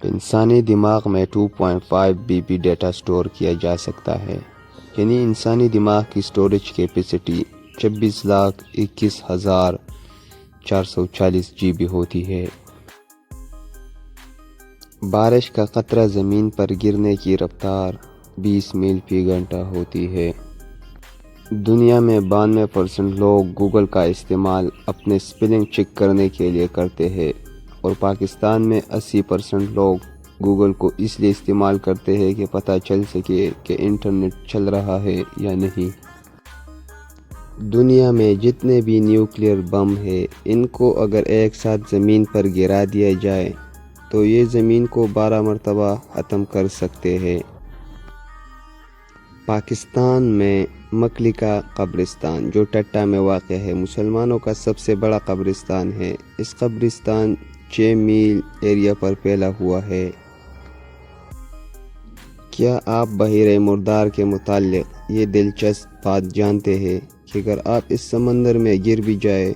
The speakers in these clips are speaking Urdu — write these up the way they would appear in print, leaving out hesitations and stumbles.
انسانی دماغ میں 2.5 BB ڈیٹا سٹور کیا جا سکتا ہے، یعنی انسانی دماغ کی سٹوریج کیپیسٹی 26,21,440 GB ہوتی ہے۔ بارش کا قطرہ زمین پر گرنے کی رفتار 20 میل فی گھنٹہ ہوتی ہے۔ دنیا میں 92% لوگ گوگل کا استعمال اپنے سپیلنگ چیک کرنے کے لیے کرتے ہیں، اور پاکستان میں 80% لوگ گوگل کو اس لیے استعمال کرتے ہیں کہ پتہ چل سکے کہ انٹرنیٹ چل رہا ہے یا نہیں۔ دنیا میں جتنے بھی نیوکلیئر بم ہیں، ان کو اگر ایک ساتھ زمین پر گرا دیا جائے تو یہ زمین کو 12 مرتبہ ختم کر سکتے ہیں۔ پاکستان میں مکلی کا قبرستان، جو ٹٹا میں واقع ہے، مسلمانوں کا سب سے بڑا قبرستان ہے۔ اس قبرستان 6 میل ایریا پر پھیلا ہوا ہے۔ کیا آپ بحیرہ مردار کے متعلق یہ دلچسپ بات جانتے ہیں کہ اگر آپ اس سمندر میں گر بھی جائیں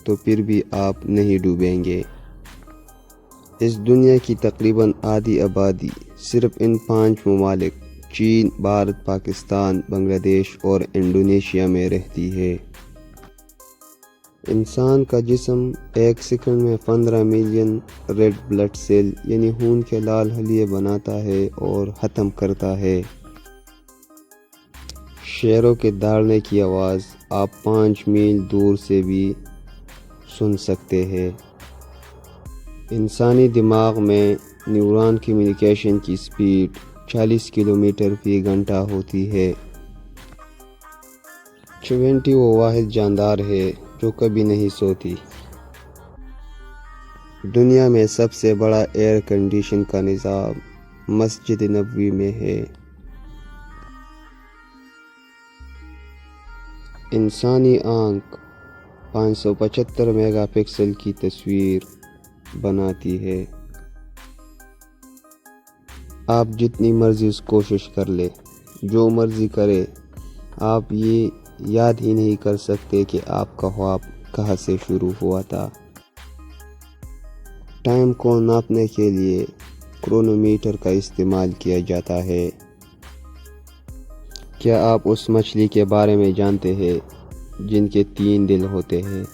تو پھر بھی آپ نہیں ڈوبیں گے؟ اس دنیا کی تقریباً آدھی آبادی صرف ان 5 ممالک چین، بھارت، پاکستان، بنگلہ دیش اور انڈونیشیا میں رہتی ہے۔ انسان کا جسم ایک سیکنڈ میں 15 ملین ریڈ بلڈ سیل یعنی خون کے لال حلیے بناتا ہے اور ختم کرتا ہے۔ شیروں کے دہاڑنے کی آواز آپ 5 میل دور سے بھی سن سکتے ہیں۔ انسانی دماغ میں نیورون کمیونیکیشن کی سپیڈ 40 کلومیٹر فی گھنٹہ ہوتی ہے۔ چیونٹی وہ واحد جاندار ہے جو کبھی نہیں سوتی۔ دنیا میں سب سے بڑا ایئر کنڈیشن کا نظام مسجد نبوی میں ہے۔ انسانی آنکھ 575 میگا پکسل کی تصویر بناتی ہے۔ آپ جتنی مرضی کوشش کر لیں، جو مرضی کرے، آپ یہ یاد ہی نہیں کر سکتے کہ آپ کا خواب کہاں سے شروع ہوا تھا۔ ٹائم کو ناپنے کے لیے کرونومیٹر کا استعمال کیا جاتا ہے۔ کیا آپ اس مچھلی کے بارے میں جانتے ہیں جن کے 3 دل ہوتے ہیں؟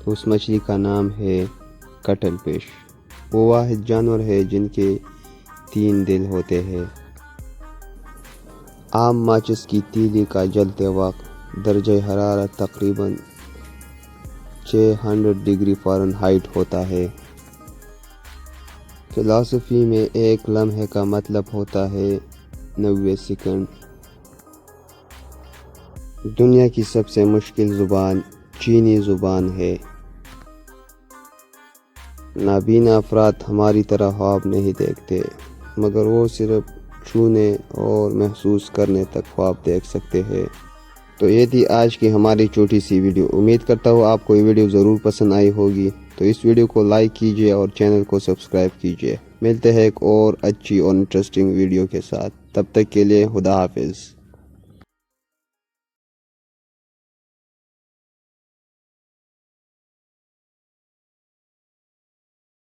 اس مچھلی کا نام ہے کٹل فش۔ وہ واحد جانور ہے جن کے 3 دل ہوتے ہیں۔ عام ماچس کی تیلی کا جلتے وقت درجہ حرارت تقریباً 600 ڈگری فارنہائٹ ہوتا ہے۔ فلسفی میں ایک لمحے کا مطلب ہوتا ہے 90 سیکنڈ۔ دنیا کی سب سے مشکل زبان چینی زبان ہے۔ نابینا افراد ہماری طرح خواب نہیں دیکھتے، مگر وہ صرف چھونے اور محسوس کرنے تک خواب دیکھ سکتے ہیں۔ تو یہ تھی آج کی ہماری چھوٹی سی ویڈیو۔ امید کرتا ہوں آپ کو یہ ویڈیو ضرور پسند آئی ہوگی، تو اس ویڈیو کو لائک کیجیے اور چینل کو سبسکرائب کیجیے۔ ملتے ہیں ایک اور اچھی اور انٹرسٹنگ ویڈیو کے ساتھ، تب تک کے لیے خدا حافظ۔